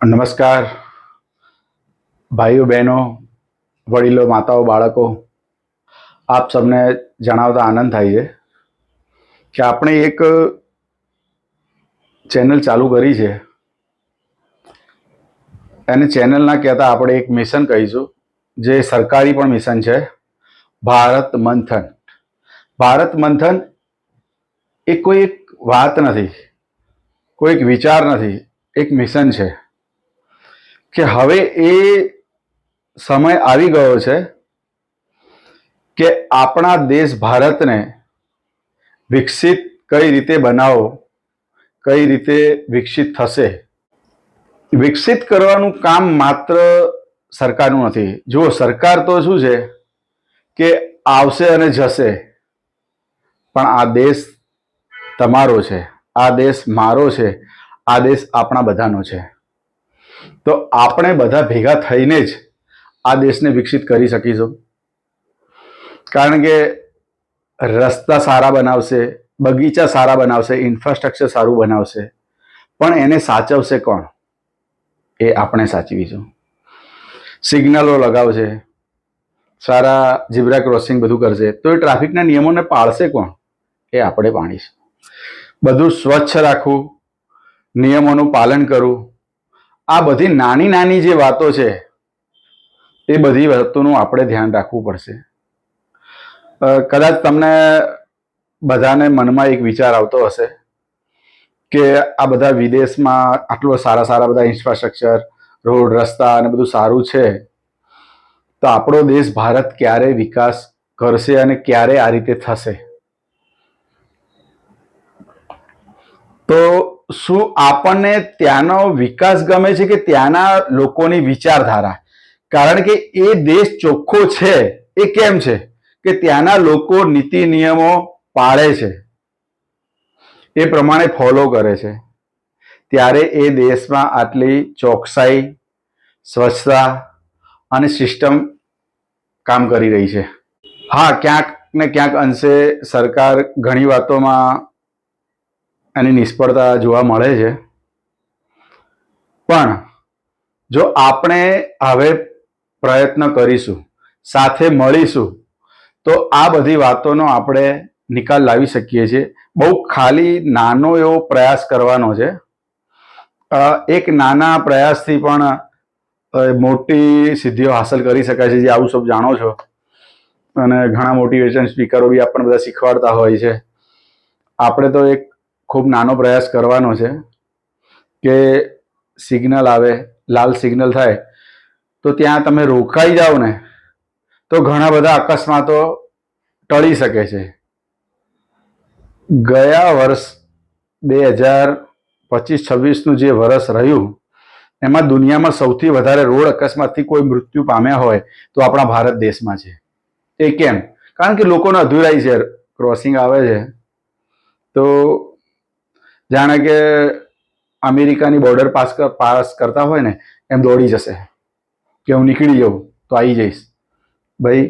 નમસ્કાર ભાઈઓ બહેનો, વડીલો, માતાઓ, બાળકો, આપ સૌને જણાવતા આનંદ થાય છે કે આપણે એક ચેનલ ચાલુ કરી છે. એને ચેનલ ના કહેતા આપણે એક મિશન કહીશું, જે સરકારી પણ મિશન છે. ભારત મંથન. ભારત મંથન એ કોઈ એક વાત નથી, કોઈ એક વિચાર નથી, એક મિશન છે કે હવે એ સમય આવી ગયો છે કે આપણા દેશ ભારતને વિકસિત કઈ રીતે બનાવો, કઈ રીતે વિકસિત થશે. વિકસિત કરવાનું કામ માત્ર સરકારનું નથી. જુઓ, સરકાર તો શું છે કે આવશે અને જશે, પણ આ દેશ તમારો છે, આ દેશ મારો છે, આ દેશ આપણા બધાનો છે. તો આપણે બધા ભેગા થઈને જ આ દેશને વિકસિત કરી શકીશું. કારણ કે રસ્તા સારા બનાવશે, બગીચા સારા બનાવશે, ઇન્ફ્રાસ્ટ્રક્ચર સારું બનાવશે, પણ એને સાચવશે કોણ? એ આપણે સાચવીશું. સિગ્નલો લગાવશે, સારા ઝીબ્રા ક્રોસિંગ બધું કરશે, તો એ ટ્રાફિકના નિયમોને પાળશે કોણ? એ આપણે પાડીશું. બધું સ્વચ્છ રાખવું, નિયમોનું પાલન કરવું, આ બધી નાની નાની જે વાતો છે એ બધી વાતોનું આપણે ધ્યાન રાખવું પડશે. કદાચ તમને બધાને મનમાં એક વિચાર આવતો હશે કે આ બધા વિદેશમાં આટલો સારા સારા બધા ઇન્ફ્રાસ્ટ્રક્ચર, રોડ, રસ્તા અને બધું સારું છે, તો આપણો દેશ ભારત ક્યારે વિકાસ કરશે અને ક્યારે આ રીતે થશે? તો શું આપણને ત્યાંનો વિકાસ ગમે છે કે ત્યાંના લોકોની વિચારધારા? કારણ કે એ દેશ ચોખ્ખો છે એ કેમ છે કે ત્યાંના લોકો નીતિ નિયમો પાળે છે, એ પ્રમાણે ફોલો કરે છે, ત્યારે એ દેશમાં આટલી ચોકસાઈ, સ્વચ્છતા અને સિસ્ટમ કામ કરી રહી છે. હા, ક્યાંક ને ક્યાંક અંશે સરકાર ઘણી વાતોમાં એની નિષ્ફળતા જોવા મળે છે, પણ જો આપણે હવે પ્રયત્ન કરીશું, સાથે મળીશું, તો આ બધી વાતોનો આપણે નિકાલ લાવી શકીએ છીએ. બહુ ખાલી નાનો એવો પ્રયાસ કરવાનો છે. એક નાના પ્રયાસથી પણ મોટી સિદ્ધિઓ હાંસલ કરી શકાય છે, જે આવું સબ જાણો છો. અને ઘણા મોટિવેશન સ્પીકરો બી આપણને બધા શીખવાડતા હોય છે. આપણે તો એક ખૂબ નાનો પ્રયાસ કરવાનો છે કે સિગ્નલ આવે, લાલ સિગ્નલ થાય, તો ત્યાં તમે રોકાઈ જાઓ ને, તો ઘણા બધા અકસ્માતો ટળી શકે છે. ગયા વર્ષ 2025-26નું જે વર્ષ રહ્યું, એમાં દુનિયામાં સૌથી વધારે રોડ અકસ્માતથી કોઈ મૃત્યુ પામ્યા હોય તો આપણા ભારત દેશમાં છે. એ કેમ? કારણ કે લોકોને અધૂરાઈ છે. ક્રોસિંગ આવે છે તો જાણે કે અમેરિકાની બોર્ડર પાસ કરતા હોય ને એમ દોડી જશે કે હું નીકળી જાઉં તો આવી જઈશ. ભાઈ,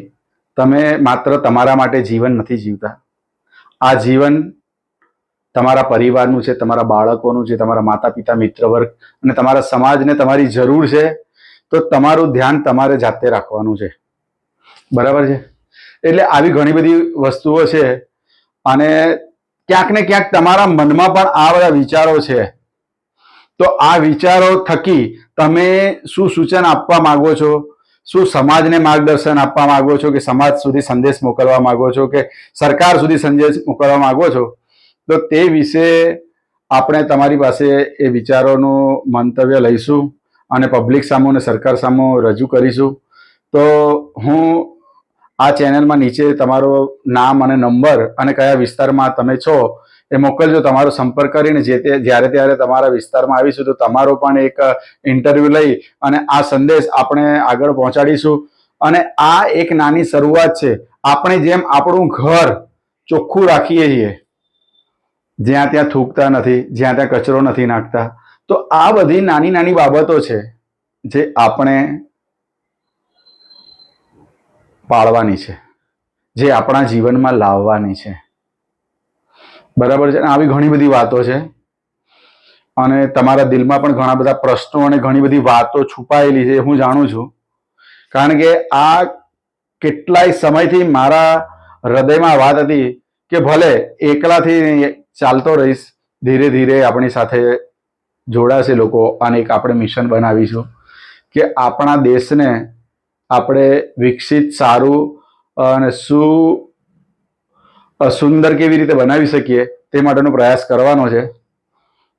તમે માત્ર તમારા માટે જીવન નથી જીવતા. આ જીવન તમારા પરિવારનું છે, તમારા બાળકોનું છે, તમારા માતા પિતા, મિત્ર વર્ગ અને તમારા સમાજને તમારી જરૂર છે. તો તમારું ધ્યાન તમારે જાતે રાખવાનું છે. બરાબર છે? એટલે આવી ઘણી બધી વસ્તુઓ છે, અને ક્યાંક ને ક્યાંક તમારા મનમાં પણ આ બધા વિચારો છે. તો આ વિચારો થકી તમે શું સૂચન આપવા માંગો છો? શું સમાજને માર્ગદર્શન આપવા માંગો છો, કે સમાજ સુધી સંદેશ મોકલવા માંગો છો, કે સરકાર સુધી સંદેશ મોકલવા માંગો છો? તો તે વિશે આપણે તમારી પાસે એ વિચારોનું મંતવ્ય લઈશું અને પબ્લિક સામે અને સરકાર સામે રજૂ કરીશું. તો હું આ ચેનલમાં નીચે તમારો નામ અને નંબર અને કયા વિસ્તારમાં તમે છો એ મોકલજો. તમારો સંપર્ક કરીને જ્યારે ત્યારે તમારા વિસ્તારમાં આવીશું તો તમારો પણ એક ઇન્ટરવ્યૂ લઈ અને આ સંદેશ આપણે આગળ પહોંચાડીશું. અને આ એક નાની શરૂઆત છે. આપણે જેમ આપણું ઘર ચોખ્ખું રાખીએ છીએ, જ્યાં ત્યાં થૂકતા નથી, જ્યાં ત્યાં કચરો નથી નાખતા, તો આ બધી નાની નાની બાબતો છે જે આપણે પાળવાની છે, જે આપણા જીવનમાં લાવવાની છે. બરાબર છે? આવી ઘણી બધી વાતો છે. અને તમારા દિલમાં પણ ઘણા બધા પ્રશ્નો અને ઘણી બધી વાતો છુપાયેલી છે, હું જાણું છું. કારણ કે આ કેટલાય સમયથી મારા હૃદયમાં વાત હતી કે ભલે એકલાથી ચાલતો રહીશ, ધીરે ધીરે આપણી સાથે જોડાશે લોકો અને એક આપણે મિશન બનાવીશું કે આપણા દેશને આપણે વિકસિત, સારું અને સુંદર કેવી રીતે બનાવી શકીએ તે માટેનો પ્રયાસ કરવાનો છે.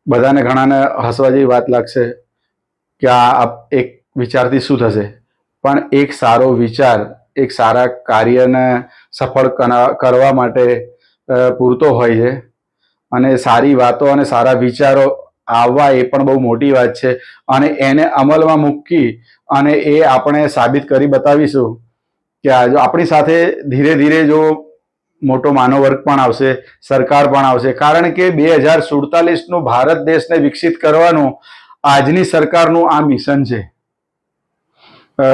બધાને ઘણાને હસવા જેવી વાત લાગશે કે આ એક વિચારથી શું થશે, પણ એક સારો વિચાર એક સારા કાર્યને સફળ કરવા માટે પૂરતો હોય છે. અને સારી વાતો અને સારા વિચારો આવવા એ પણ બહુ મોટી વાત છે. અને એને અમલમાં મૂકી અને એ આપણે સાબિત કરી બતાવીશું કે આપણી સાથે ધીરે ધીરે જો મોટો માનવ વર્ગ પણ આવશે, સરકાર પણ આવશે. કારણ કે 2047નું ભારત દેશને વિકસિત કરવાનું આજની સરકારનું આ મિશન છે.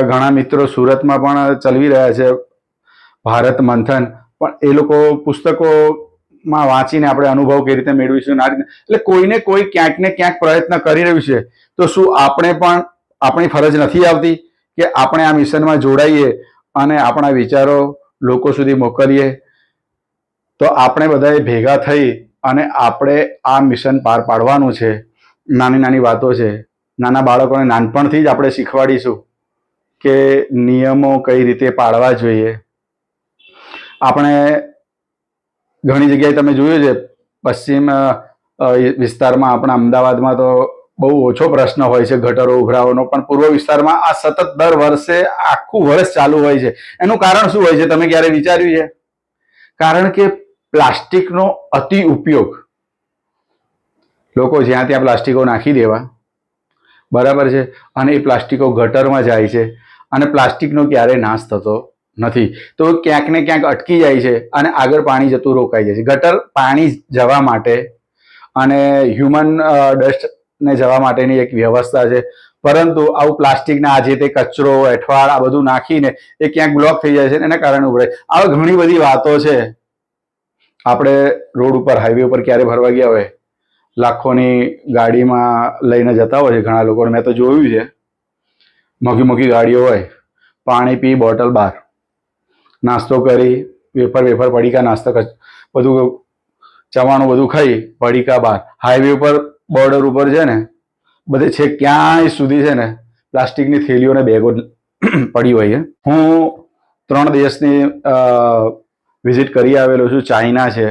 ઘણા મિત્રો સુરતમાં પણ ચલાવી રહ્યા છે ભારત મંથન, પણ એ લોકો પુસ્તકોમાં વાંચીને આપણે અનુભવ કેવી રીતે મેળવીશું, એટલે કોઈને કોઈ ક્યાંક ને ક્યાંક પ્રયત્ન કરી રહ્યું છે. તો શું આપણે પણ આપણી ફરજ નથી આવતી કે આપણે આ મિશનમાં જોડાઈએ અને આપણા વિચારો લોકો સુધી મોકલીએ? તો આપણે બધાએ ભેગા થઈ અને આપણે આ મિશન પાર પાડવાનું છે. નાની નાની વાતો છે, નાના બાળકોને નાનપણથી જ આપણે શીખવાડીશું કે નિયમો કઈ રીતે પાળવા જોઈએ. આપણે ઘણી જગ્યાએ તમે જોયું છે, પશ્ચિમ વિસ્તારમાં આપણા અમદાવાદમાં તો બહુ ઓછો પ્રશ્ન હોય છે ગટરો ઉભરાવાનો, પણ પૂર્વ વિસ્તારમાં આ સતત દર વર્ષે આખું વર્ષ ચાલુ હોય છે. એનું કારણ શું હોય છે, તમે ક્યારે વિચાર્યું છે? કારણ કે પ્લાસ્ટિકનો અતિ ઉપયોગ. લોકો જ્યાં ત્યાં પ્લાસ્ટિકો નાખી દેવા, બરાબર છે, અને એ પ્લાસ્ટિકો ગટરમાં જાય છે અને પ્લાસ્ટિકનો ક્યારેય નાશ થતો નથી. તો ક્યાંક ને ક્યાંક અટકી જાય છે અને આગળ પાણી જતું રોકાઈ જાય છે. ગટર પાણી જવા માટે અને હ્યુમન ડસ્ટને જવા માટેની એક વ્યવસ્થા છે. પરંતુ આવું પ્લાસ્ટિકના આજે તે કચરો, એઠવાડ આ બધું નાખીને એ ક્યાંક બ્લોક થઈ જાય છે, એના કારણે ઉભરાય. આવા ઘણી બધી વાતો છે. આપણે રોડ ઉપર, હાઈવે ઉપર ક્યારે ફરવા ગયા હોય, લાખોની ગાડીમાં લઈને જતા હોય છે ઘણા લોકો, મેં તો જોયું છે. મોઘી મોઘી ગાડીઓ હોય, પાણી પી, બોટલ બહાર, નાસ્તો કરી, વેફર પડીકા નાસ્તો બધું ચવાણું બધું ખાઈ, પડીકા બહાર. હાઈવે ઉપર, બોર્ડર ઉપર છે ને બધે છે ક્યાંય સુધી છે ને પ્લાસ્ટિકની થેલીઓ ને બેગો પડી હોય છે. હું 3 દેશની વિઝિટ કરી આવેલો છું. ચાઇના છે,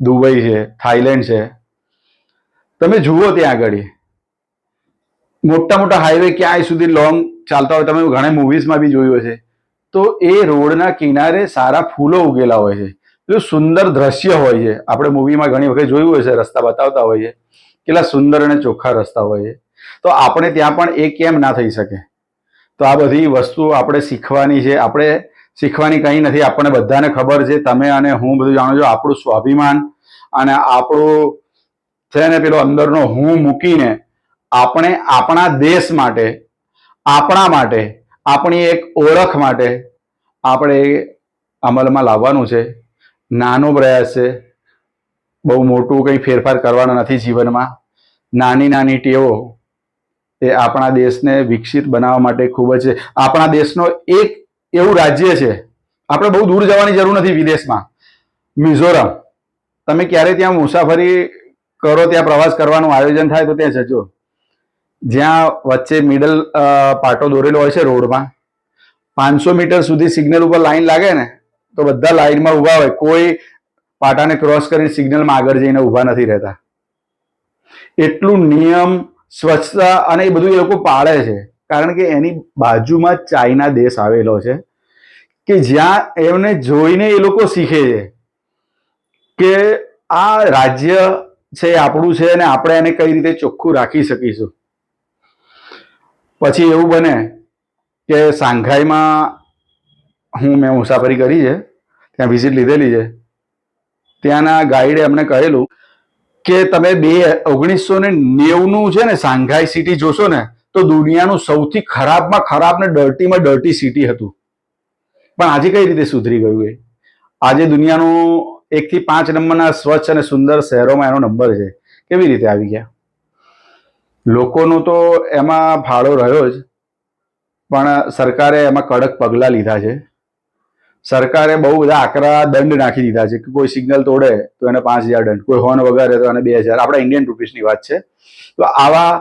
દુબઈ છે, થાઈલેન્ડ છે. તમે જુઓ ત્યાં આગળ મોટા મોટા હાઈવે ક્યાંય સુધી લોંગ ચાલતા હોય, તમે ઘણા મૂવીઝમાં બી જોયું હશે. તો એ રોડના કિનારે સારા ફૂલો ઉગેલા હોય છે, એટલું સુંદર દ્રશ્ય હોય છે. આપણે મૂવીમાં ઘણી વખત જોયું હશે, રસ્તા બતાવતા હોય છે, કેટલા સુંદર અને ચોખ્ખા રસ્તા હોય છે. તો આપણે ત્યાં પણ એ કેમ ના થઈ શકે? તો આ બધી વસ્તુ આપણે શીખવાની છે. આપણે શીખવાની કંઈ નથી, આપણને બધાને ખબર છે. તમે અને હું બધું જાણો છો. આપણું સ્વાભિમાન અને આપણું છે ને પેલો અંદરનો હું મૂકીને આપણે આપણા દેશ માટે, આપણા માટે, આપણી એક ઓળખ માટે આપણે અમલમાં લાવવાનું છે. નાનો પ્રયાસ છે, બહુ મોટું કંઈ ફેરફાર કરવાનો નથી જીવનમાં. નાની નાની ટેવો એ આપણા દેશને વિકસિત બનાવવા માટે ખૂબ જ છે. આપણા દેશનો એક એવું રાજ્ય છે, આપણે બહુ દૂર જવાની જરૂર નથી. વિદેશમાં મિઝોરમ, તમે ક્યારે ત્યાં મુસાફરી કરો, ત્યાં પ્રવાસ કરવાનું આયોજન થાય તો ત્યાં જજો. જ્યાં વચ્ચે મિડલ પાટો દોરેલો હોય છે રોડમાં, 500 મીટર સુધી સિગ્નલ ઉપર લાઈન લાગે ને તો બધા લાઈનમાં ઊભા હોય. કોઈ પાટાને ક્રોસ કરીને સિગ્નલમાં આગળ જઈને ઊભા નથી રહેતા. એટલું નિયમ, સ્વચ્છતા અને એ બધું એ લોકો પાળે છે. કારણ કે એની બાજુમાં ચાઇના દેશ આવેલો છે કે જ્યાં એમને જોઈને એ લોકો શીખે છે કે આ રાજ્ય છે આપણું છે અને આપણે એને કઈ રીતે ચોખ્ખું રાખી શકીશું. પછી એવું બને કે શાંઘાઈમાં મેં મુસાફરી કરી છે, ત્યાં વિઝિટ લીધેલી છે. ત્યાંના ગાઈડે અમને કહેલું કે તમે 1990 છે ને શાંઘાઈ સિટી જોશો ને તો દુનિયાનું સૌથી ખરાબમાં ખરાબ ને ડર્ટીમાં ડર્ટી સિટી હતું. પણ આજે કઈ રીતે સુધરી ગયું એ? આજે દુનિયાનું 1 થી 5 નંબરના સ્વચ્છ અને સુંદર શહેરોમાં એનો નંબર છે. કેવી રીતે આવી ગયા? લોકોનું તો એમાં ફાળો રહ્યો જ, પણ સરકારે એમાં કડક પગલાં લીધા છે. સરકારે બહુ બધા આકરા દંડ નાખી દીધા છે કે કોઈ સિગ્નલ તોડે તો એને 5,000 દંડ, કોઈ હોર્ન વગાડે તો એને 2,000. આપણા ઇન્ડિયન રૂપીસની વાત છે. તો આવા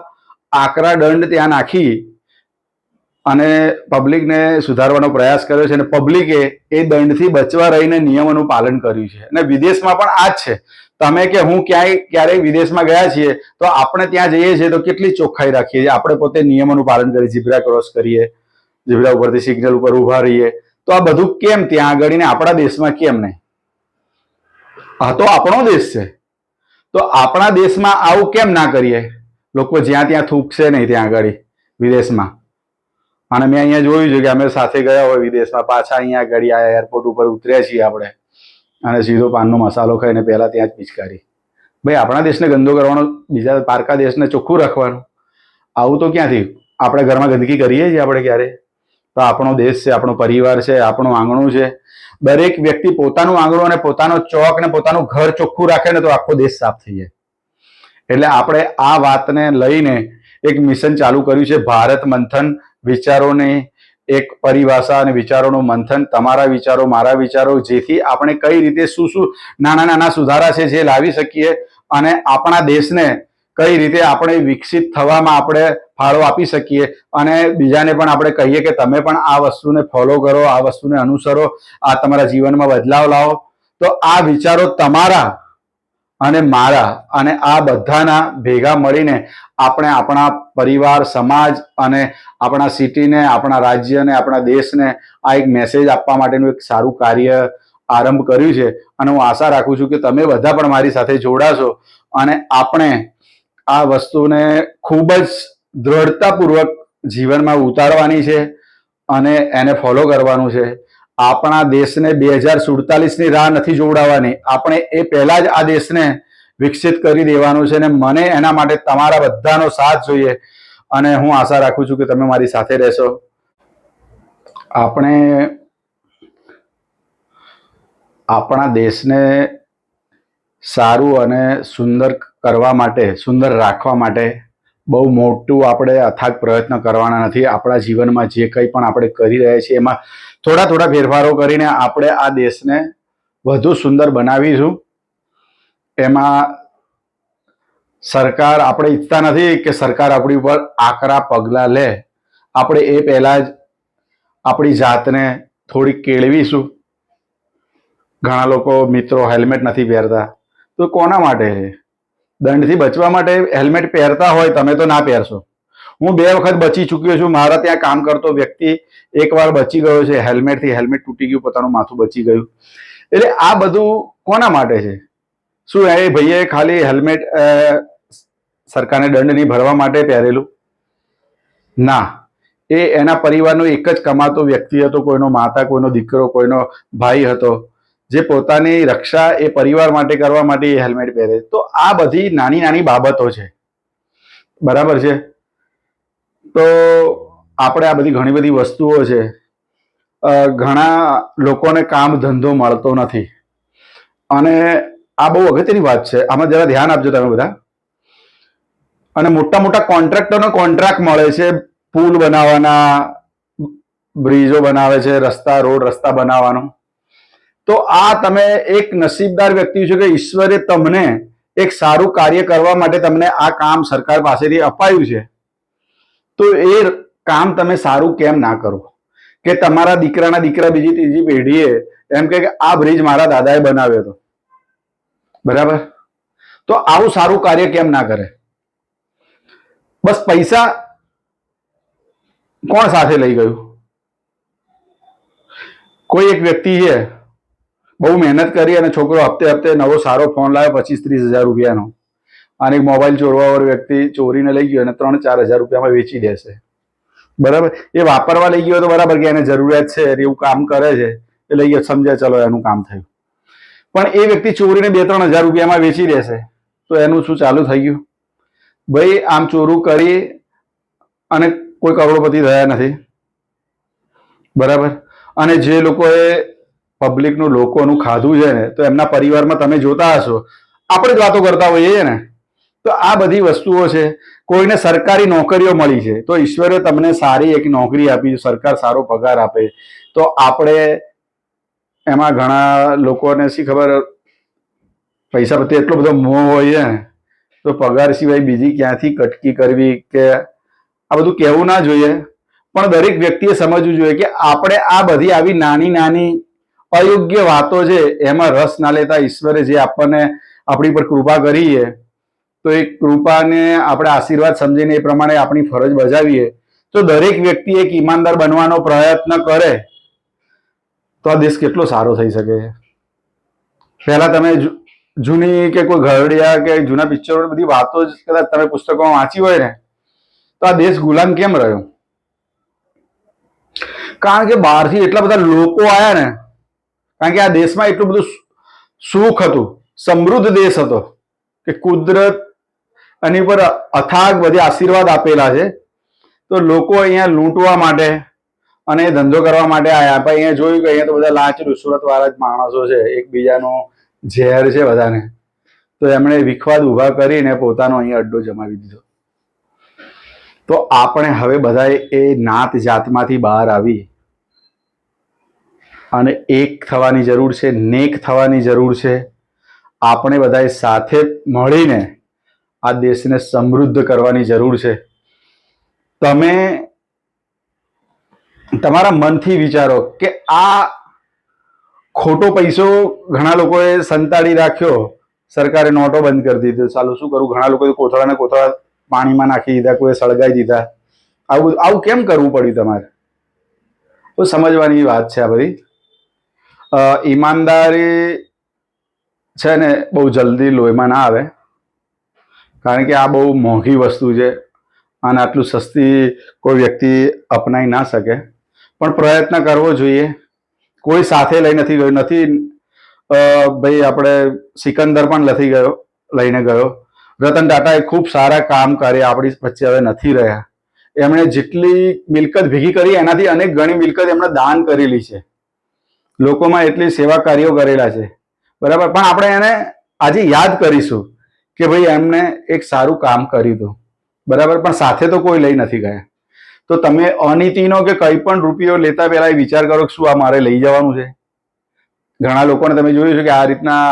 આકરા દંડ ત્યાં નાખી અને પબ્લિકને સુધારવાનો પ્રયાસ કર્યો છે, અને પબ્લિકે એ દંડથી બચવા રહીને નિયમોનું પાલન કર્યું છે. અને વિદેશમાં પણ આ જ છે. તમે કે હું ક્યારેય વિદેશમાં ગયા છીએ તો આપણે ત્યાં જઈએ છીએ તો કેટલી ચોખ્ખાઈ રાખીએ છીએ, આપણે પોતે નિયમોનું પાલન કરીએ, ઝીબ્રા ક્રોસ કરીએ, ઝીબ્રા ઉપરથી સિગ્નલ ઉપર ઊભા રહીએ. તો આ બધું કેમ ત્યાં આગળ ને આપણા દેશમાં કેમ નહીં? આ તો આપણો દેશ છે, તો આપણા દેશમાં આવું કેમ ના કરીએ? લોકો જ્યાં ત્યાં થૂકશે નહીં ત્યાં આગળ વિદેશમાં. અને મેં અહીંયા જોયું છે કે અમે સાથે ગયા હોય વિદેશમાં, પાછા અહીંયા આગળ આ એરપોર્ટ ઉપર ઉતર્યા છીએ આપણે, અને સીધો પાનનો મસાલો ખાઈને પહેલા ત્યાં જ પિચકારી. ભાઈ, આપણા દેશને ગંદો કરવાનો, બીજા પારકા દેશને ચોખ્ખું રાખવાનું, આવું તો ક્યાંથી? આપણે ઘરમાં ગંદકી કરીએ છીએ આપણે ક્યારે? તો આપણો દેશ છે, આપણો પરિવાર છે, આપણું આંગણું છે. દરેક વ્યક્તિ પોતાનું આંગણું અને પોતાનો ચોક ને પોતાનું ઘર ચોખ્ખું રાખે ને તો આખો દેશ સાફ થઈ જાય. એટલે આપણે આ વાતને લઈને એક મિશન ચાલુ કર્યું છે, ભારત મંથન. વિચારોની એક પરિભાષા અને વિચારોનું મંથન, તમારા વિચારો, મારા વિચારો, જેથી આપણે કઈ રીતે શું શું નાના નાના સુધારા છે જે લાવી શકીએ, અને આપણા દેશને કઈ રીતે આપણે વિકસિત થવામાં આપણે ફાળો આપી શકીએ, અને બીજાને પણ આપણે કહીએ કે તમે પણ આ વસ્તુને ફોલો કરો, આ વસ્તુને અનુસરો, આ તમારા જીવનમાં બદલાવ લાવો. તો આ વિચારો તમારા અને મારા અને આ બધાના ભેગા મળીને આપણે આપણા પરિવાર, સમાજ અને આપણા સિટીને, આપણા રાજ્યને, આપણા દેશને આ એક મેસેજ આપવા માટેનું એક સારું કાર્ય આરંભ કર્યું છે. અને હું આશા રાખું છું કે તમે બધા પણ મારી સાથે જોડાશો અને આપણે આ વસ્તુને ખૂબ જ દ્રઢતાપૂર્વક જીવનમાં ઉતારવાની છે અને એને ફોલો કરવાનું છે. આપણા દેશને 2047ની રાહ નથી જોવડાવવાની, આપણે એ પહેલા જ આ દેશને વિકસિત કરી દેવાનું છે. અને મને એના માટે તમારા બધાનો સાથ જોઈએ, અને હું આશા રાખું છું કે તમે મારી સાથે રહેશો. આપણે આપણા દેશને સારું અને સુંદર કરવા માટે, સુંદર રાખવા માટે બહુ મોટું આપણે અથાગ પ્રયત્ન કરવાના નથી. આપણા જીવનમાં જે કંઈ પણ આપણે કરી રહ્યા છીએ એમાં થોડા થોડા ફેરફારો કરીને આપણે આ દેશને વધુ સુંદર બનાવીશું. એમાં સરકાર, આપણે ઈચ્છતા નથી કે સરકાર આપણી ઉપર આકરા પગલાં લે. આપણે એ પહેલા જ આપણી જાતને થોડીક કેળવીશું. ઘણા લોકો મિત્રો હેલ્મેટ નથી પહેરતા, તો કોના માટે? દંડથી બચવા માટે હેલ્મેટ પહેરતા હોય તમે તો ના પહેરશો. હું 2 વખત બચી ચૂક્યો છું. મારા ત્યાં કામ કરતો વ્યક્તિ એકવાર બચી ગયો છે હેલ્મેટથી. હેલ્મેટ તૂટી ગયું, પોતાનું માથું બચી ગયું. એટલે આ બધું કોના માટે છે? શું એ ભાઈએ ખાલી હેલ્મેટ સરકારને દંડ નહીં ભરવા માટે પહેરેલું? ના, એ એના પરિવારનો એક જ કમાતો વ્યક્તિ હતો, કોઈનો માતા, કોઈનો દીકરો, કોઈનો ભાઈ હતો, જે પોતાની રક્ષા એ પરિવાર માટે કરવા માટે એ હેલ્મેટ પહેરે. તો આ બધી નાની નાની બાબતો છે, બરાબર છે? તો આપણે આ બધી ઘણી બધી વસ્તુઓ છે. ઘણા લોકોને કામ ધંધો મળતો નથી, અને આ બહુ અગત્યની વાત છે. આમાં જરા ધ્યાન આપજો તમે બધા. અને મોટા મોટા કોન્ટ્રાક્ટરનો કોન્ટ્રાક્ટ મળે છે, પુલ બનાવવાના, બ્રિજો બનાવે છે, રોડ રસ્તા બનાવવાનું. તો આ તમે એક નસીબદાર વ્યક્તિ છો કે ઈશ્વરે તમને એક સારું કાર્ય કરવા માટે તમને આ કામ સરકાર પાસેથી અપાયું છે. તો એ કામ તમે સારું કેમ ના કરો? કે તમારા દીકરાના દીકરા બીજી ત્રીજી પેઢીએ એમ કે આ બ્રિજ મારા દાદાએ બનાવ્યો હતો, બરાબર? તો આવું સારું કાર્ય કેમ ના કરે? બસ પૈસા કોણ સાથે લઈ ગયું? કોઈ એક વ્યક્તિ છે, બહુ મહેનત કરી અને છોકરો હપ્તે હપ્તે નવો સારો ફોન લાવ્યો 25-30 હજાર રૂપિયાનો, અને એક મોબાઈલ ચોરવાવાળો વ્યક્તિ ચોરીને લઈ ગયો અને 3-4 હજાર રૂપિયામાં વેચી દેશે, બરાબર? એ વાપરવા લઈ ગયો તો બરાબર કે એને જરૂરિયાત છે, એવું કામ કરે છે, એ લઈ ગયો, સમજ્યા, ચલો એનું કામ થયું. પણ એ વ્યક્તિ ચોરીને 2-3 હજાર રૂપિયામાં વેચી દેશે તો એનું શું ચાલુ થઈ ગયું? ભાઈ, આમ ચોરું કરી અને કોઈ કરોડપતિ થયા નથી, બરાબર? અને જે લોકોએ પબ્લિકનું, લોકોનું ખાધું છે ને, તો એમના પરિવારમાં તમે જોતા હશો, આપણે જ વાતો કરતા હોઈએ ને, તો આ બધી વસ્તુઓ છે. કોઈને સરકારી નોકરીઓ મળી છે તો ઈશ્વરે તમને સારી એક નોકરી આપી, સરકાર સારો પગાર આપે તો આપણે એમાં ઘણા લોકોને શી ખબર પૈસા પ્રત્યે એટલો બધો મોહ હોય છે ને તો પગાર સિવાય બીજી ક્યાંથી કટકી કરવી કે આ બધું કહેવું ના જોઈએ. પણ દરેક વ્યક્તિએ સમજવું જોઈએ કે આપણે આ બધી આવી નાની નાની અયોગ્ય વાતો છે એમાં રસ ના લેતા ઈશ્વરે જે આપણને આપણી પર કૃપા કરી છે તો એ કૃપાને આપણે આશીર્વાદ સમજીને એ પ્રમાણે આપણી ફરજ બજાવીએ તો દરેક વ્યક્તિ એક ઈમાનદાર બનવાનો પ્રયત્ન કરે તો આ દેશ કેટલો સારો થઈ શકે છે. પહેલા તમે જૂની કે કોઈ ઘરડિયા કે જૂના પિક્ચરો બધી વાતો જ કદાચ તમે પુસ્તકોમાં વાંચી હોય ને તો આ દેશ ગુલામ કેમ રહ્યો? કારણ કે બહારથી એટલા બધા લોકો આવ્યા ને, કારણ કે આ દેશમાં એટલું બધું સુખ હતું, સમૃદ્ધ દેશ હતો કે કુદરત એની પર અથાગ બધી આશીર્વાદ આપેલા છે. તો લોકો અહીંયા લૂંટવા માટે અને ધંધો કરવા માટે આવ્યા. પણ અહીંયા જોયું કે અહીંયા તો બધા લાંચ રૂશ્વત વાળા જ માણસો છે, એકબીજાનો ઝેર છે બધાને. તો એમણે વિખવાદ ઉભા કરીને પોતાનો અહીંયા અડ્ડો જમાવી દીધો. તો આપણે હવે બધાએ એ નાત જાતમાંથી બહાર આવી અને એક થવાની જરૂર છે, નેક થવાની જરૂર છે. આપણે બધાએ સાથે મળીને આ દેશને સમૃદ્ધ કરવાની જરૂર છે. તમે તમારા મનથી વિચારો કે આ ખોટો પૈસો ઘણા લોકોએ સંતાડી રાખ્યો, સરકારે નોટો બંધ કરી દીધી, ચાલો શું કરું, ઘણા લોકોએ કોથળાને કોથળા પાણીમાં નાખી દીધા, કોઈ સળગાઈ દીધા. આવું કેમ કરવું પડ્યું તમારે? તો સમજવાની વાત છે આ બધી. ઈમાનદારી છે ને બહુ જલ્દી લોહીમાં ના આવે, કારણ કે આ બહુ મોંઘી વસ્તુ છે અને આટલું સસ્તી કોઈ વ્યક્તિ અપનાવી ના શકે. પણ પ્રયત્ન કરવો જોઈએ. કોઈ સાથે લઈ નથી ગયો, નથી ભાઈ આપણે સિકંદર પણ લઈને ગયો. રતન ટાટાએ ખૂબ સારા કામ કર્યા, આપણી વચ્ચે હવે નથી રહ્યા. એમણે જેટલી મિલકત ભેગી કરી એનાથી અનેક ગણી મિલકત એમણે દાન કરેલી છે, લોકોમાં એટલી સેવા કાર્યો કરેલા છે, બરાબર. પણ આપણે એને આજે યાદ કરીશું કે ભાઈ એમને એક સારું કામ કર્યું હતું, બરાબર. પણ સાથે તો કોઈ લઈ નથી ગયા. તો તમે અનીતિનો કે કંઈ પણ રૂપિયો લેતા પહેલા એ વિચાર કરો કે શું આ મારે લઈ જવાનું છે. ઘણા લોકોને તમે જોયું છે કે આ રીતના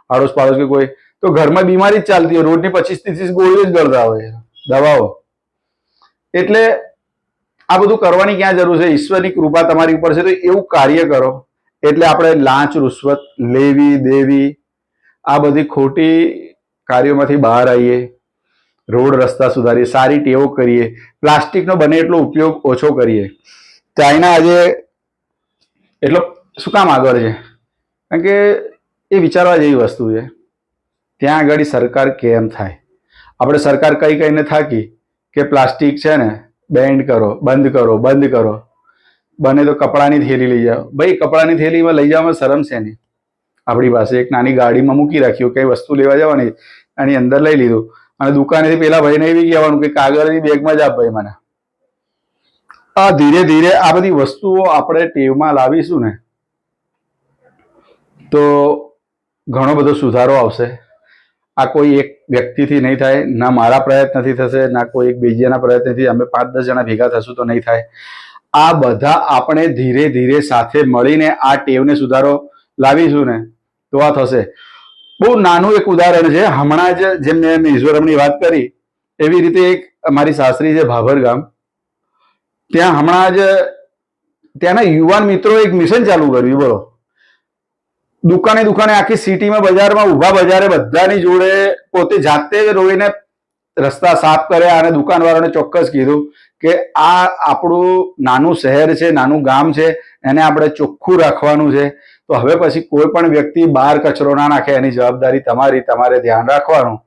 આડોશ પાડોશ કે કોઈ તો ઘરમાં બીમારી જ ચાલતી હોય, રોજની 25-30 ગોળીઓ જ ગળતા હોય, દવાઓ. એટલે આ બધું કરવાની ક્યાં જરૂર છે? ઈશ્વરની કૃપા તમારી ઉપર છે તો એવું કાર્ય કરો. એટલે આપણે લાંચ રૂશ્વત લેવી દેવી આ બધી ખોટી કાર્યોમાંથી બહાર આવીએ, રોડ રસ્તા સુધારીએ, સારી ટેવો કરીએ, પ્લાસ્ટિકનો બને એટલો ઉપયોગ ઓછો કરીએ. ચાઇના આજે એટલો શું કામ આગળ છે? કારણ કે એ વિચારવા જેવી વસ્તુ છે. ત્યાં આગળ સરકાર કેમ થાય? આપણે સરકાર કહીને થાકી કે પ્લાસ્ટિક છે ને બેન્ડ કરો, બંધ કરો, બંધ કરો. બને તો કપડાની થેલી લઈ જાઓ. ભાઈ કપડાની થેલીમાં લઈ જવામાં શરમ છે નહીં. આપણી પાસે એક નાની ગાડીમાં મૂકી રાખ્યું, કઈ વસ્તુ લેવા જવાની એની અંદર લઈ લીધું અને દુકાનેથી પેલા ભાઈને એવી કહેવાનું કે કાગળની બેગમાં જ આપ ભાઈ મને. આ ધીરે ધીરે આ બધી વસ્તુઓ આપણે ટેવમાં લાવીશું ને તો ઘણો બધો સુધારો આવશે. આ કોઈ એક વ્યક્તિથી નહીં થાય, ના મારા પ્રયત્નથી થશે, ના કોઈ એક બીજાના પ્રયત્નથી. અમે 5-10 જણા ભેગા થશું તો નહીં થાય. આ બધા આપણે ધીરે ધીરે સાથે મળીને આ ટેવને સુધારો લાવીશું ને તો આ થશે. બહુ નાનું એક ઉદાહરણ છે. હમણાં જ જેમ મેં મિઝોરમની વાત કરી એવી રીતે એક મારી સાસરી છે ભાભર ગામ, ત્યાં હમણાં જ ત્યાંના યુવાન મિત્રો એક મિશન ચાલુ કર્યું. બોલો, દુકાને આખી સિટીમાં બજારમાં ઊભા બજારે બધાની જોડે પોતે જાતે રોઈને રસ્તા સાફ કર્યા અને દુકાનવાળાને ચોક્કસ કીધું કે આ આપણું નાનું શહેર છે, નાનું ગામ છે, એને આપણે ચોખ્ખું રાખવાનું છે. તો હવે પછી કોઈ પણ વ્યક્તિ બહાર કચરો ના નાખે, એની જવાબદારી તમારી, તમારે ધ્યાન રાખવાનું.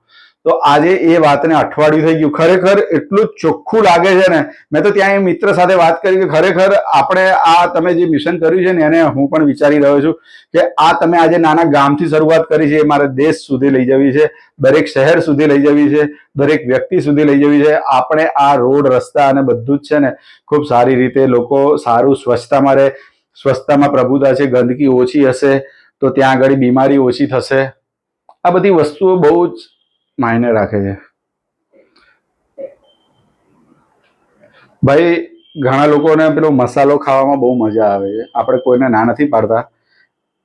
તો આજે એ વાતને અઠવાડિયું થઈ ગયું. ખરેખર એટલું ચોખ્ખું લાગે છે ને. મેં તો ત્યાં એ મિત્ર સાથે વાત કરી કે ખરેખર આપણે આ તમે જે મિશન કર્યું છે ને એને હું પણ વિચારી રહ્યો છું કે આ તમે આજે નાના ગામથી શરૂઆત કરી છે, એ મારે દેશ સુધી લઈ જવી છે, દરેક શહેર સુધી લઈ જવી છે, દરેક વ્યક્તિ સુધી લઈ જવી છે. આપણે આ રોડ રસ્તા અને બધું જ છે ને ખૂબ સારી રીતે લોકો સારું સ્વચ્છતામાં રહે. સ્વચ્છતામાં પ્રભુતા છે, ગંદકી ઓછી હશે તો ત્યાં આગળ બીમારી ઓછી થશે. આ બધી વસ્તુઓ બહુ જ માયને રાખે છે. ભાઈ ઘણા લોકોને પેલો મસાલો ખાવામાં બહુ મજા આવે છે. આપણે કોઈને ના નથી પાડતા.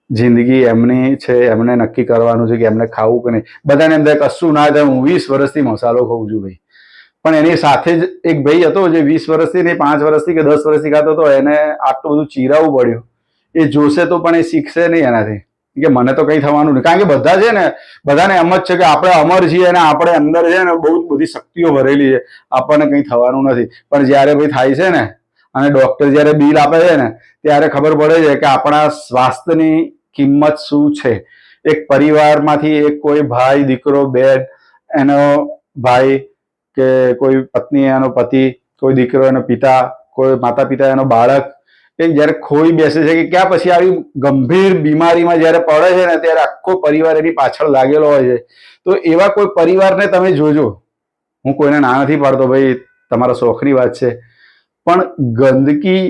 જિંદગી એમની છે, એમને નક્કી કરવાનું છે કે એમને ખાવું કે નહીં. બધાને એમ થાય કશું ના થાય, હું 20 વર્ષથી મસાલો ખાઉં છું ભાઈ. પણ એની સાથે જ એક ભાઈ હતો જે 20 વર્ષથી નહીં, 5 વર્ષથી કે 10 વર્ષથી ખાતો હતો. એને આટલું બધું ચીરાવવું પડ્યું. એ જોશે તો પણ એ શીખશે નહીં એનાથી કે મને તો કંઈ થવાનું નહીં. કારણ કે બધા છે ને, બધાને એમ જ છે કે આપણે અમર છીએ અને આપણે અંદર છે ને બહુ બધી શક્તિઓ ભરેલી છે, આપણને કંઈ થવાનું નથી. પણ જ્યારે ભાઈ થાય છે ને, અને ડોક્ટર જ્યારે બિલ આપે છે ને, ત્યારે ખબર પડે છે કે આપણા સ્વાસ્થ્યની કિંમત શું છે. એક પરિવારમાંથી એક કોઈ ભાઈ, દીકરો, બેન, એનો ભાઈ કે કોઈ પત્ની એનો પતિ, કોઈ દીકરો એનો પિતા, કોઈ માતા પિતા એનો બાળક, એ જ્યારે ખોઈ બેસે છે કે ક્યાં પછી આવી ગંભીર બીમારીમાં જ્યારે પડે છે ને, ત્યારે આખો પરિવાર એની પાછળ લાગેલો હોય છે. તો એવા કોઈ પરિવારને તમે જોજો. હું કોઈને ના નથી પાડતો ભાઈ, તમારા શોખની વાત છે, પણ ગંદકી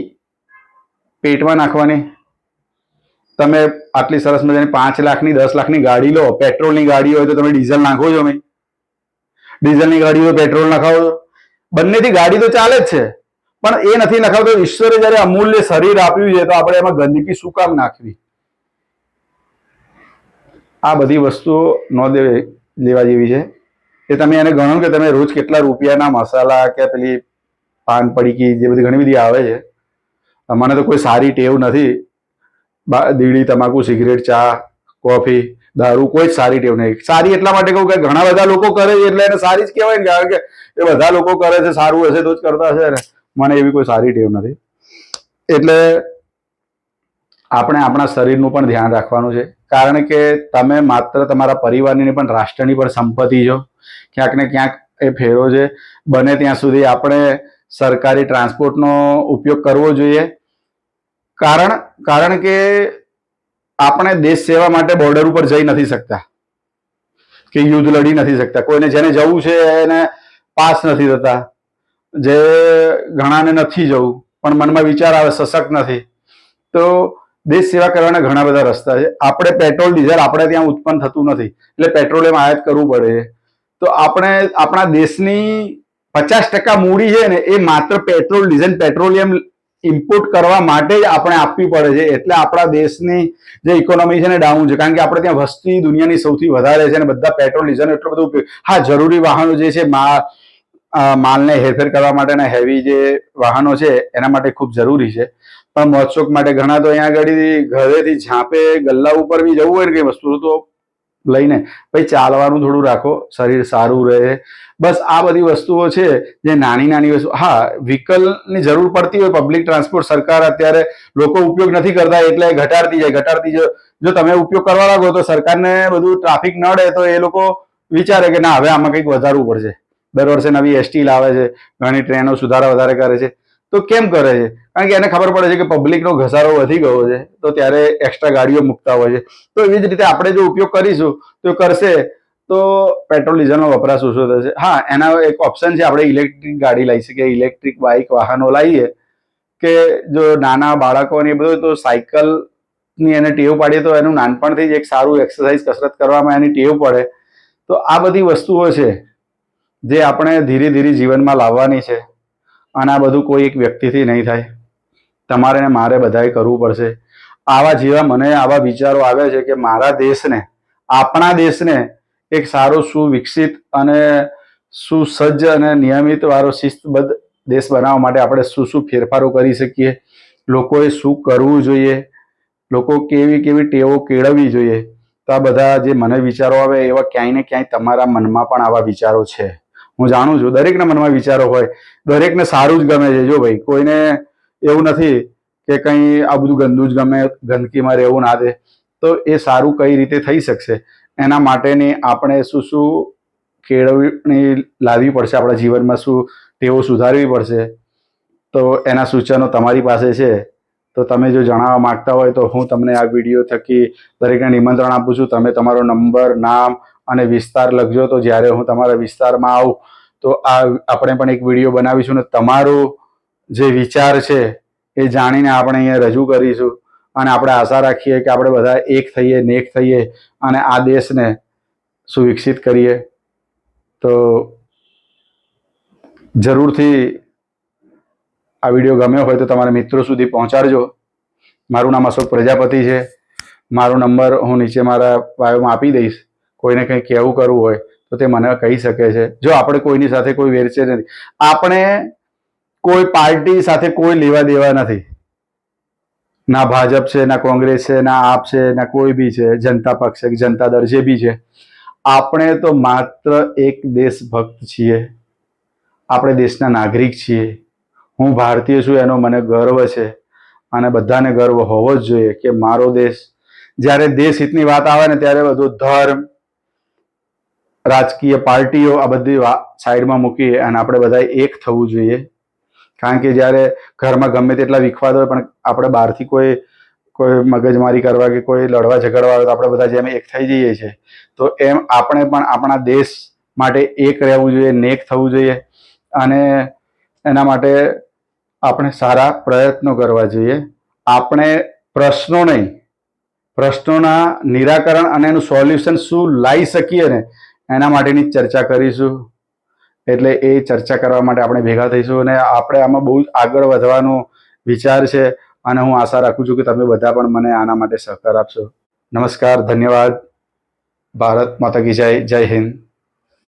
પેટમાં નાખવાની. તમે આટલી સરસ મજાની 5 લાખની 10 લાખની ગાડી લો, પેટ્રોલની ગાડી હોય તો તમે ડીઝલ નાખો છો ભાઈ? ડીઝલની ગાડી હોય પેટ્રોલ નખાવો છો? બંનેથી ગાડી તો ચાલે જ છે, પણ એ નથી નખાવતો. ઈશ્વરે જયારે અમૂલ્ય શરીર આપ્યું છે તો આપણે એમાં ગંદકી શું કામ નાખવી? આ બધી વસ્તુઓ ન લેવા જેવી છે. એ તમે એને ગણો કે તમે રોજ કેટલા રૂપિયાના મસાલા કે પેલી પાન પડીકી જે બધી ઘણી બધી આવે છે. મને તો કોઈ સારી ટેવ નથી. બીડી, તમાકુ, સિગરેટ, ચા, કોફી, દારૂ, કોઈ જ સારી ટેવ નહીં. સારી એટલા માટે કહું કે ઘણા બધા લોકો કરે છે એટલે એને સારી જ કહેવાય ને, કારણ કે એ બધા લોકો કરે છે, સારું હશે તો જ કરતા હશે ને. મને એવી કોઈ સારી ટેવ નથી. એટલે આપણે આપણા શરીરનું પણ ધ્યાન રાખવાનું છે, કારણ કે તમે માત્ર તમારા પરિવારની નહીં પણ રાષ્ટ્રની પણ સંપત્તિ છો. ક્યાંક ને ક્યાંક એ ફેરો છે. બને ત્યાં સુધી આપણે સરકારી ટ્રાન્સપોર્ટનો ઉપયોગ કરવો જોઈએ. કારણ કે આપણે દેશ સેવા માટે બોર્ડર ઉપર જઈ નથી શકતા કે યુદ્ધ લડી નથી શકતા. કોઈને જેને જવું છે એને પાસ નથી થતા. જે ઘણાને નથી જવું પણ મનમાં વિચાર આવે, સશક્ત નથી. તો દેશ સેવા કરવાના ઘણા બધા રસ્તા છે. આપણે પેટ્રોલ ડીઝલ આપણે ત્યાં ઉત્પન્ન થતું નથી, એટલે પેટ્રોલિયમ આયાત કરવું પડે છે. તો આપણે આપણા દેશની 50% મૂડી છે ને, એ માત્ર પેટ્રોલ ડીઝલ પેટ્રોલિયમ ઇમ્પોર્ટ કરવા માટે જ આપણે આપવી પડે છે. એટલે આપણા દેશની જે ઇકોનોમી છે ને ડાઉન છે, કારણ કે આપણે ત્યાં વસ્તી દુનિયાની સૌથી વધારે છે અને બધા પેટ્રોલ ડીઝલ એટલો બધો ઉપયોગ. હા, જરૂરી વાહનો જે છે, માલને હેરફેર કરવા માટેના હેવી જે વાહનો છે એના માટે ખૂબ જરૂરી છે. પણ મોજશોખ માટે ઘણા તો અહીંયા આગળ ઘરેથી ઝાંપે ગલ્લા ઉપર બી જવું હોય ને કઈ વસ્તુ તો લઈને ભાઈ ચાલવાનું થોડું રાખો, શરીર સારું રહે. બસ આ બધી વસ્તુઓ છે જે નાની નાની વસ્તુ. હા, વ્હીકલની જરૂર પડતી હોય, પબ્લિક ટ્રાન્સપોર્ટ સરકાર અત્યારે લોકો ઉપયોગ નથી કરતા એટલે ઘટાડતી જાય. જો તમે ઉપયોગ કરવા લાગો તો સરકારને બધું ટ્રાફિક નડે તો એ લોકો વિચારે કે ના, હવે આમાં કંઈક વધારવું પડશે. દર વર્ષે નવી એસટી લાવે છે, ઘણી ટ્રેનો સુધારા વધારે કરે છે. તો કેમ કરે છે? કારણ કે એને ખબર પડે છે કે પબ્લિકનો ઘસારો વધી ગયો છે, તો ત્યારે એક્સ્ટ્રા ગાડીઓ મૂકતા હોય છે. તો એવી જ રીતે આપણે જો ઉપયોગ કરીશું તો કરશે તો પેટ્રોલ ડીઝલનો વપરાશ ઓછો થશે. હા, એના એક ઓપ્શન છે, આપણે ઇલેક્ટ્રિક ગાડી લઈ શકીએ, ઇલેક્ટ્રિક બાઇક વાહનો લાવીએ. કે જો નાના બાળકોને બધું, તો સાયકલની એને ટેવ પાડીએ તો એનું નાનપણથી જ એક સારું એક્સરસાઇઝ કસરત કરવામાં એની ટેવ પડે. તો આ બધી વસ્તુઓ છે જે આપણે ધીરે ધીરે જીવનમાં લાવવાની છે. અને આ બધું કોઈ એક વ્યક્તિથી નહીં થાય. તમારે ને મારે બધાએ કરવું પડશે. મને આવા વિચારો આવ્યા છે કે મારા દેશને, આપણા દેશને એક સારો સુવિકસિત અને સુસજ્જ અને નિયમિત વાળો શિસ્તબદ્ધ દેશ બનાવવા માટે આપણે શું શું ફેરફારો કરી શકીએ, લોકોએ શું કરવું જોઈએ, લોકો કેવી કેવી ટેવો કેળવવી જોઈએ. તો આ બધા જે મને વિચારો આવે એવા ક્યાંય ને ક્યાંય તમારા મનમાં પણ આવા વિચારો છે. હું જાણું છું દરેકના મનમાં વિચારો હોય, દરેકને સારું જ ગમે છે. જો ભાઈ, કોઈને એવું નથી કે કંઈ આ બધું ગંદુ જ ગમે, ગંદકીમાં રહેવું ના દે. તો એ સારું કઈ રીતે થઈ શકશે એના માટેની આપણે શું શું કેળવણી લાવવી પડશે, આપણા જીવનમાં શું ટેવો સુધારવી પડશે. તો એના સૂચનો તમારી પાસે છે. તો તમે જો જણાવવા માંગતા હોય તો હું તમને આ વિડીયો થકી દરેકને નિમંત્રણ આપું છું. તમે તમારો નંબર, નામ અને વિસ્તાર લખજો. તો જ્યારે હું તમારા વિસ્તારમાં આવું તો આપણે પણ એક વિડીયો બનાવીશું ને તમારો જે વિચાર છે એ જાણીને આપણે અહીંયા રજૂ કરીશું. અને આપણે આશા રાખીએ કે આપણે બધા એક થઈએ, નેક થઈએ અને આ દેશને સુવિકસિત કરીએ. તો જરૂરથી આ વિડીયો ગમ્યો હોય તો તમારા મિત્રો સુધી પહોંચાડજો. મારું નામ અશોક પ્રજાપતિ છે. મારો નંબર હું નીચે મારા બાયોમાં આપી દઈશ. કોઈને કંઈ કહેવું કરવું હોય તો તે મને કહી શકે છે. જો આપણે કોઈની સાથે કોઈ વેરચેર નથી, આપણે કોઈ પાર્ટી સાથે કોઈ લેવા દેવા નથી. ના ભાજપ છે, ના કોંગ્રેસ છે, ના આપ છે, ના કોઈ બી છે, જનતા પક્ષ છે, જનતા દળ જે બી છે. આપણે તો માત્ર એક દેશભક્ત છીએ. આપણે દેશના નાગરિક છીએ. હું ભારતીય છું એનો મને ગર્વ છે અને બધાને ગર્વ હોવો જ જોઈએ કે મારો દેશ. જ્યારે દેશ હિતની વાત આવે ને ત્યારે બધું ધર્મ, રાજકીય પાર્ટીઓ આ બધી સાઈડમાં મૂકી અને આપણે બધા એક થવું જોઈએ. કારણ કે જ્યારે ઘરમાં ગમે તેટલા વિખવાદ હોય પણ આપણે બહારથી કોઈ મગજમારી કરવા કે કોઈ લડવા ઝઘડવા હોય તો આપણે બધા જેમ એક થઈ જઈએ છીએ, તો એમ આપણે પણ આપણા દેશ માટે એક રહેવું જોઈએ, નેક થવું જોઈએ. અને એના માટે આપણે સારા પ્રયત્નો કરવા જોઈએ. આપણે પ્રશ્નો નહીં, પ્રશ્નોના નિરાકરણ અને એનું સોલ્યુશન શું લાવી શકીએ ને એના માટેની ચર્ચા કરીશું. એટલે એ ચર્ચા કરવા માટે આપણે ભેગા થઈશું અને આપણે આમાં બહુ આગળ વધવાનો વિચાર છે. અને હું આશા રાખું છું કે તમે બધા પણ મને આના માટે સહકાર આપશો. નમસ્કાર, ધન્યવાદ. ભારત માતા કી જય. જય હિન્દ.